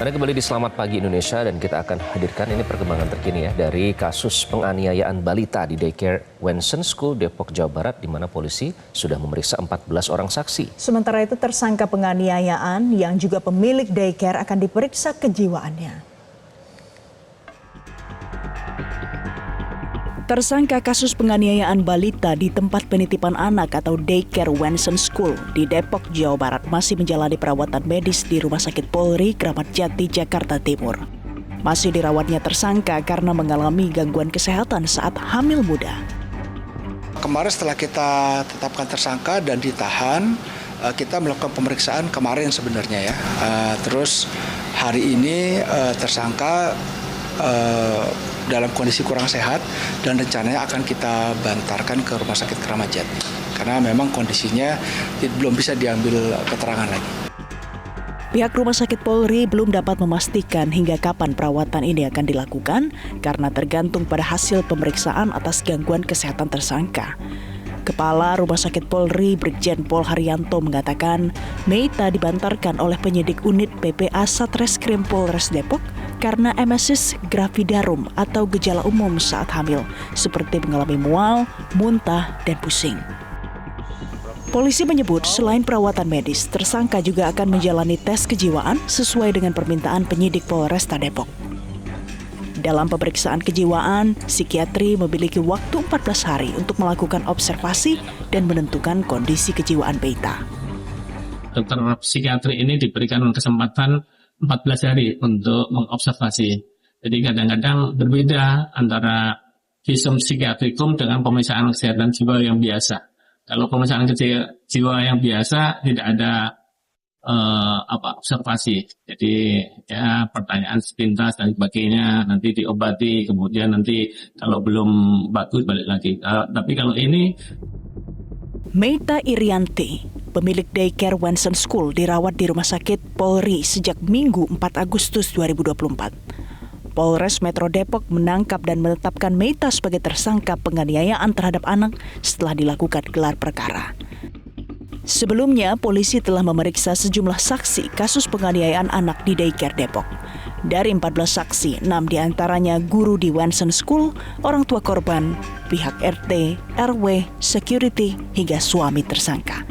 Anda kembali di Selamat Pagi Indonesia dan kita akan hadirkan ini perkembangan terkini ya dari kasus penganiayaan balita di Daycare Wenson School Depok, Jawa Barat di mana polisi sudah memeriksa 14 orang saksi. Sementara itu tersangka penganiayaan yang juga pemilik daycare akan diperiksa kejiwaannya. Tersangka kasus penganiayaan balita di tempat penitipan anak atau Daycare Wenson School di Depok, Jawa Barat masih menjalani perawatan medis di Rumah Sakit Polri, Kramat Jati, Jakarta Timur. Masih dirawatnya tersangka karena mengalami gangguan kesehatan saat hamil muda. Kemarin setelah kita tetapkan tersangka dan ditahan, kita melakukan pemeriksaan kemarin sebenarnya ya. Terus hari ini tersangka dalam kondisi kurang sehat dan rencananya akan kita bantarkan ke Rumah Sakit Kramat Jati karena memang kondisinya belum bisa diambil keterangan lagi. Pihak Rumah Sakit Polri belum dapat memastikan hingga kapan perawatan ini akan dilakukan karena tergantung pada hasil pemeriksaan atas gangguan kesehatan tersangka. Kepala Rumah Sakit Polri Brigjen Pol Haryanto mengatakan Meita dibantarkan oleh penyidik unit PPA Satreskrim Polres Depok karena emesis gravidarum atau gejala umum saat hamil seperti mengalami mual, muntah, dan pusing. Polisi menyebut selain perawatan medis, tersangka juga akan menjalani tes kejiwaan sesuai dengan permintaan penyidik Polresta Depok. Dalam pemeriksaan kejiwaan, psikiatri memiliki waktu 14 hari untuk melakukan observasi dan menentukan kondisi kejiwaan Meita. Dokter psikiatri ini diberikan kesempatan 14 hari untuk mengobservasi. Jadi kadang-kadang berbeda antara visum psikiatrikum dengan pemeriksaan kesehatan jiwa yang biasa. Kalau pemeriksaan jiwa yang biasa tidak ada observasi. Jadi ya pertanyaan sepintas dan sebagainya, nanti diobati, kemudian nanti kalau belum bagus balik lagi. Tapi kalau ini Meita Irianti, pemilik Daycare Wenson School, dirawat di Rumah Sakit Polri sejak Minggu 4 Agustus 2024. Polres Metro Depok menangkap dan menetapkan Meita sebagai tersangka penganiayaan terhadap anak setelah dilakukan gelar perkara. Sebelumnya, polisi telah memeriksa sejumlah saksi kasus penganiayaan anak di Daycare Depok. Dari 14 saksi, 6 diantaranya guru di Wenson School, orang tua korban, pihak RT, RW, security, hingga suami tersangka.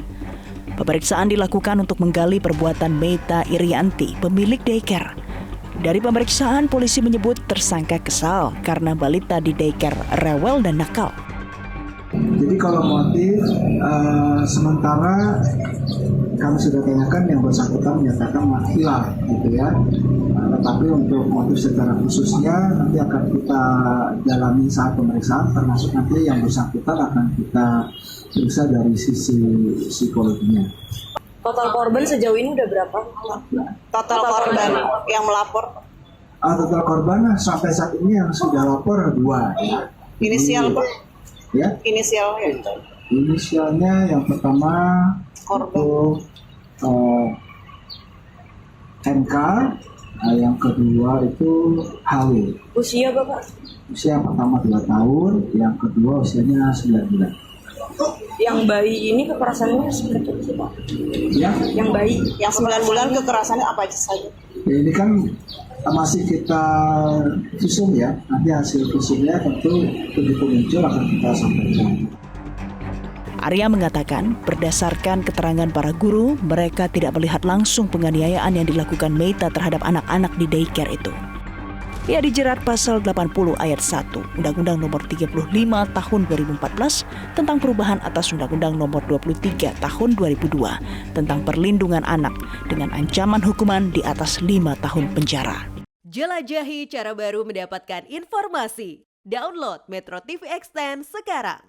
Pemeriksaan dilakukan untuk menggali perbuatan Meita Irianti, pemilik daycare. Dari pemeriksaan, polisi menyebut tersangka kesal karena balita di daycare rewel dan nakal. Jadi kalau motif sementara kami sudah tanyakan yang bersangkutan menyatakan hilang gitu ya. Tetapi untuk motif secara khususnya nanti akan kita dalami saat pemeriksaan, termasuk nanti yang bersangkutan akan kita periksa dari sisi psikologinya. Total korban sejauh ini udah berapa? Total korban yang melapor? Total korban sampai saat ini yang sudah lapor 2. Ya. Inisial Pak? Ya. Inisial ya. Inisialnya yang pertama untuk MK, yang kedua itu HW. Usia Bapak? Usia yang pertama 2 tahun, yang kedua usianya 9 bulan. Yang bayi ini kekerasannya seperti apa Pak? Ya. Yang bayi, yang 9 bulan kekerasannya apa saja? Ya, ini kan masih kita visum ya, nanti hasil visumnya tentu begitu muncul akan kita sampaikan. Arya mengatakan berdasarkan keterangan para guru, mereka tidak melihat langsung penganiayaan yang dilakukan Meita terhadap anak-anak di daycare itu. Ia dijerat pasal 80 ayat 1 Undang-Undang Nomor 35 Tahun 2014 tentang perubahan atas Undang-Undang Nomor 23 Tahun 2002 tentang perlindungan anak dengan ancaman hukuman di atas 5 tahun penjara. Jelajahi cara baru mendapatkan informasi. Download Metro TV Extend sekarang.